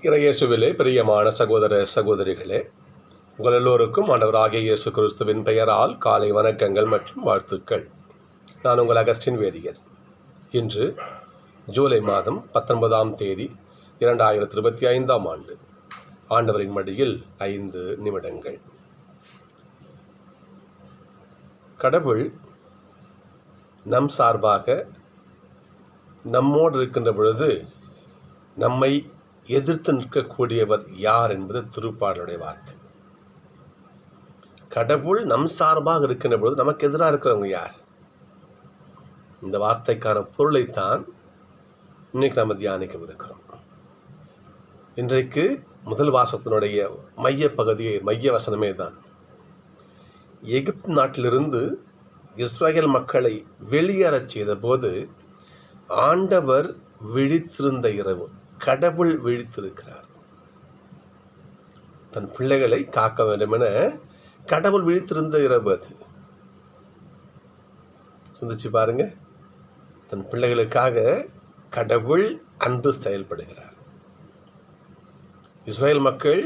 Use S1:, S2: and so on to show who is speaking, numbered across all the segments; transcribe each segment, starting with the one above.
S1: இறையேசுவிலே பிரியமான சகோதர சகோதரிகளே, உங்கள் எல்லோருக்கும் ஆண்டவராகிய இயேசு கிறிஸ்துவின் பெயரால் காலை வணக்கங்கள் மற்றும் வாழ்த்துக்கள். நான் உங்கள் அகஸ்டின் வேதியர். இன்று ஜூலை மாதம் 19ஆம் தேதி 2025ஆம் ஆண்டு. ஆண்டவரின் மடியில் 5 நிமிடங்கள். கடவுள் நம் சார்பாக நம்மோடு இருக்கின்ற பொழுது நம்மை எதிர்த்து நிற்கக்கூடியவர் யார் என்பது திருப்பாடலுடைய வார்த்தை. கடவுள் நம் சார்பாக இருக்கின்ற பொழுது நமக்கு எதிராக இருக்கிறவங்க யார்? இந்த வார்த்தைக்கான பொருளைத்தான் இன்னைக்கு நம்ம தியானிக்க இருக்கிறோம். இன்றைக்கு முதல் வாசகத்தினுடைய மைய பகுதியை மைய வசனமே தான். எகிப்து நாட்டிலிருந்து இஸ்ரேல் மக்களை வெளியேறச் செய்த போது ஆண்டவர் விழித்திருந்த இரவு, கடவுள் விழித்திருக்கிறார். தன் பிள்ளைகளை காக்க வேண்டும் என கடவுள் விழித்திருந்த இரவு அது. சிந்திச்சு பாருங்க, தன் பிள்ளைகளுக்காக கடவுள் அன்று செயல்படுகிறார். இஸ்ரேல் மக்கள்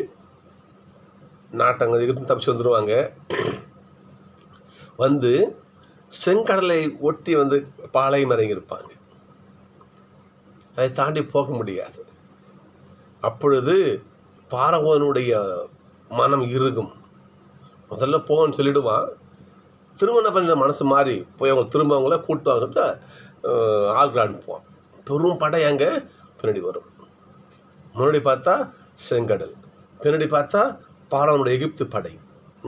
S1: நாட்டங்க எகிப்து தப்பிச்சு வந்துடுவாங்க. வந்து செங்கடலை ஒட்டி வந்து பாளையம் இறங்கியிருப்பாங்க. அதை தாண்டி போக முடியாது. அப்பொழுது பார்வோனுடைய மனம் இறுகும். முதல்ல போகணும்னு சொல்லிடுவான். திருமண பண்ண மனசு மாறி போய் அவங்க திரும்ப அவங்கள கூட்டுவாங்க சொல்லிட்டு ஆள்கள் அனுப்புவான். பெரும் படை அங்கே பின்னாடி வரும். முன்னாடி பார்த்தா செங்கடல், பின்னாடி பார்த்தா பார்வோனுடைய எகிப்து படை.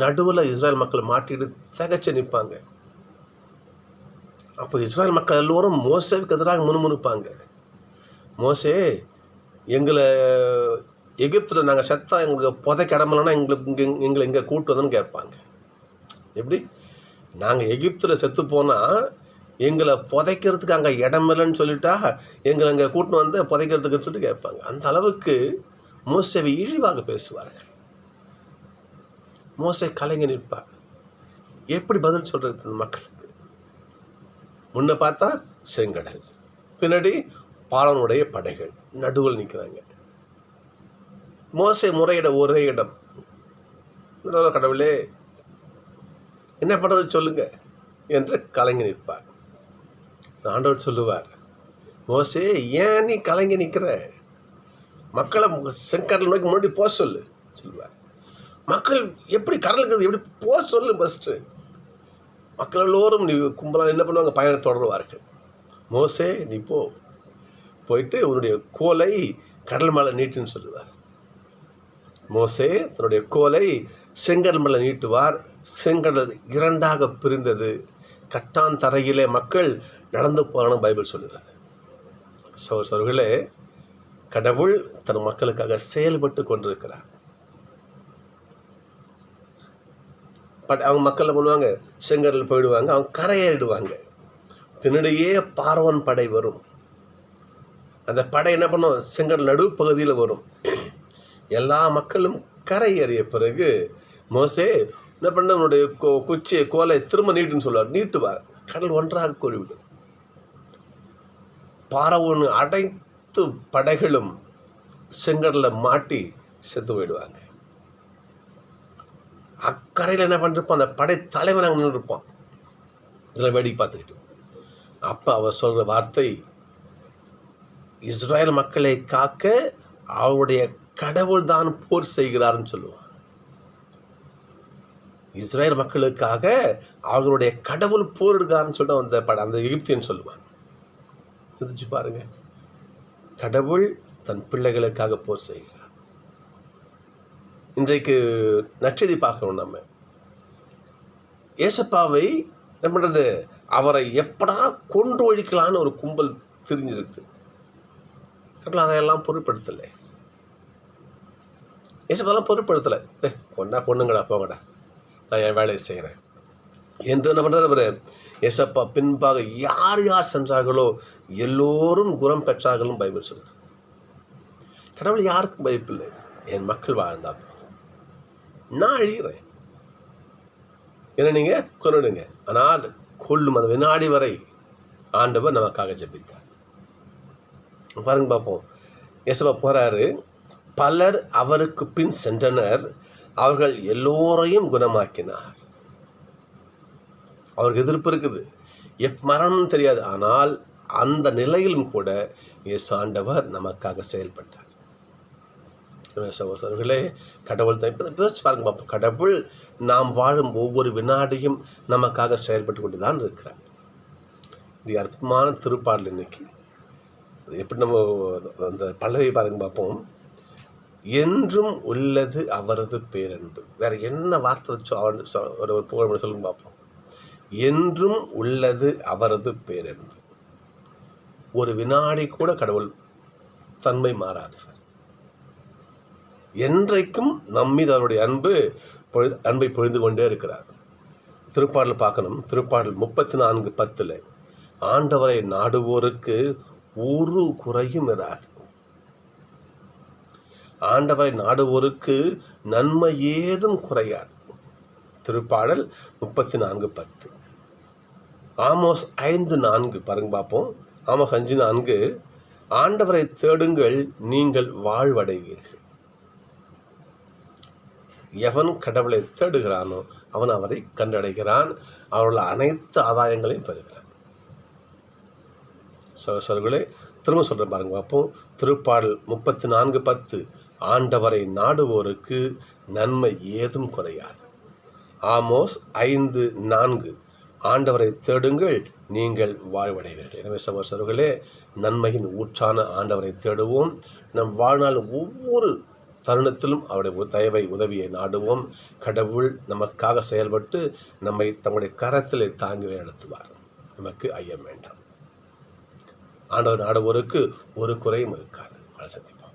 S1: நடுவில் இஸ்ரேல் மக்கள் மாட்டிட்டு தகச்சு நிற்பாங்க. அப்போ இஸ்ரேல் மக்கள் எல்லோரும் மோசேவுக்கு எதிராக முணுமுணுப்பாங்க. மோசே, எங்களை எகிப்தில் நாங்கள் செத்தா எங்களுக்கு புதைக்க இடமில்லைன்னா எங்களை இங்கே கூட்டு வந்தோன்னு கேட்பாங்க. எப்படி? நாங்கள் எகிப்தில் செத்து போனால் எங்களை புதைக்கிறதுக்கு அங்கே இடமில்லைன்னு சொல்லிட்டா எங்களை இங்கே கூட்டு வந்து புதைக்கிறதுக்குன்னு சொல்லிட்டு கேட்பாங்க. அந்த அளவுக்கு மோசேவை இழிவாக பேசுவார்கள். மோசே கலைஞர் நிற்பார். எப்படி பதில் சொல்கிறது அந்த மக்களுக்கு? முன்ன பார்த்தா செங்கடல், பின்னாடி பார்வோனுடைய படைகள், நடுவில் நிற்கிறாங்க. மோசே முறையிட ஒரே இடம். கடவுளே, என்ன பண்ணுறது சொல்லுங்க என்று கலங்கி நிற்பார். ஆண்டவர் சொல்லுவார், மோசே, ஏன் நீ கலங்கி நிற்கிற? மக்களை செங்கடல் நோக்கி முன்னாடி போக சொல்லுவார். மக்கள் எப்படி கடலுக்கு எப்படி போக சொல்லு ஃபஸ்ட்டு. மக்கள் எல்லோரும் நீ கும்பலாக என்ன பண்ணுவாங்க? பயணத்தை தொடருவார்கள். மோசே, நீ போயிட்டு உன்னுடைய கோலை கடல் மேலே நீட்டுன்னு சொல்லுவார். மோசே தன்னுடைய கோலை செங்கடல் மேலே நீட்டுவார். செங்கடல் 2ஆக பிரிந்தது. கட்டான் தரையிலே மக்கள் நடந்து போகணும் பைபிள் சொல்லுகிறது. சகோதரர்களே, கடவுள் தன் மக்களுக்காக செயல்பட்டு கொண்டிருக்கிறார். அவங்க மக்கள் பண்ணுவாங்க, செங்கடல் போயிடுவாங்க, அவங்க கரையேறிடுவாங்க. பின்னாடியே பார்வோன் படை வரும். அந்த படை என்ன பண்ணும்? செங்கடல் நடுப்பகுதியில் வரும். எல்லா மக்களும் கரையேறிய பிறகு மோசே என்ன பண்ண, உன்னுடைய குச்சியை கோலை திரும்ப நீட்டுன்னு சொல்லுவார். நீட்டுவார். கடல் ஒன்றாக கூறிவிடும். பார்வோன் அனைத்து படைகளும் செங்கடலில் மாட்டி செத்து போயிடுவாங்க. அக்கறையில் என்ன பண்ணிருப்பான்? அந்த படை தலைவன் அங்கே நின்று இருப்பான். இதில் வேடிக்கை பார்த்துக்கிட்டு. அப்போ அவர் சொல்கிற வார்த்தை, இஸ்ரேல் மக்களை காக்க அவருடைய கடவுள் தான் போர் செய்கிறார்னு சொல்லுவான். இஸ்ரேல் மக்களுக்காக அவருடைய கடவுள் போரிடுகிறார்னு சொல்லிட்டு அந்த எகிப்தியன் சொல்லுவான். சிந்திச்சு பாருங்க, கடவுள் தன் பிள்ளைகளுக்காக போர் செய்கிறார். இன்றைக்கு நற்செய்தி பார்க்கணும். நம்ம ஏசப்பாவை என்ன பண்ணுறது? அவரை எப்படா கொன்று ஒழிக்கலான்னு ஒரு கும்பல் திரிஞ்சிருக்கு. கடவுள் அதையெல்லாம் பொருட்படுத்தலை. ஏசப்பாலாம் பொருட்படுத்தலை. கொண்டுங்கடா, போங்கடா, நான் என் வேலையை செய்கிறேன் என்று என்ன பண்ணுறது? அவர் ஏசப்பா பின்பாக யார் யார் சென்றார்களோ எல்லோரும் குணம் பெற்றார்களும் பைபிள் சொல்கிறார். கடவுள் யாருக்கும் பயப்பில்லை. என் மக்கள் வாழ்ந்தா போதும், நான் அழிகிறேன், என்ன நீங்கள் கொன்னுடுங்க, ஆனால் கொல்லும் அந்த வினாடி வரை ஆண்டவர் நமக்காக ஜெபித்தார். பாருங்க பார்ப்போம். ஏசப்பா போகிறாரு, பலர் அவருக்கு பின் சென்றனர், அவர்கள் எல்லோரையும் குணமாக்கினார். அவருக்கு எதிர்ப்பு இருக்குது, மரணம் தெரியாது. ஆனால் அந்த நிலையிலும் கூட இயேசு ஆண்டவர் நமக்காக செயல்பட்டார். சகோதரர்களே, கடவுள் தான் இப்போ பாருங்க, கடவுள் நாம் வாழும் ஒவ்வொரு வினாடியும் நமக்காக செயல்பட்டு கொண்டு தான் இருக்கிறார். இது அற்புதமான திருப்பாடல். இன்னைக்கு எப்படி நம்ம அந்த பல்லவி பாருங்க பார்ப்போம். என்றும் உள்ளது அவரது பேரன்பு. வேற என்ன வார்த்தை வச்சோ ஒரு புகழ் சொல்லுங்க பார்ப்போம். என்றும் உள்ளது அவரது பேரன்பு. ஒரு வினாடி கூட கடவுள் தன்மை மாறாதவர். என்றைக்கும் நம்மீது அவருடைய அன்பை பொழிந்து கொண்டே இருக்கிறார். திருப்பாடல் பார்க்கணும். திருப்பாடல் 34:10 ஆண்டவரை நாடுவோருக்கு ஒரு குறையும் இராது. ஆண்டவரை நாடுவோருக்கு நன்மை ஏதும் குறையாது. திருப்பாடல் 34:10. ஆமோஸ் 5:4 பாருங்க பார்ப்போம். ஆமோஸ் 5:4 ஆண்டவரை தேடுங்கள், நீங்கள் வாழ்வடைவீர்கள். எவன் கடவுளை தேடுகிறானோ அவன் அவரை கண்டடைகிறான், அவருடைய அனைத்து ஆதாயங்களையும் பெறுகிறான். சகோதரர்களே, திரும்ப சொல்கிறேன் பாருங்க பார்ப்போம். திருப்பாடல் 34:10 ஆண்டவரை நாடுவோருக்கு நன்மை ஏதும் குறையாது. ஆமோஸ் 5:4 ஆண்டவரை தேடுங்கள், நீங்கள் வாழ்வடைவீர்கள். எனவே சகோதரர்களே, நன்மையின் ஊற்றான ஆண்டவரை தேடுவோம். நம் வாழ்நாள் ஒவ்வொரு தருணத்திலும் அவருடைய தயவை உதவியை நாடுவோம். கடவுள் நமக்காக செயல்பட்டு நம்மை தம்முடைய கரத்தில் தாங்கி நடத்துவார். நமக்கு ஐயம் வேண்டாம். ஆண்டவர் நாடுவோருக்கு ஒரு குறையும் இருக்காது. சந்திப்போம்.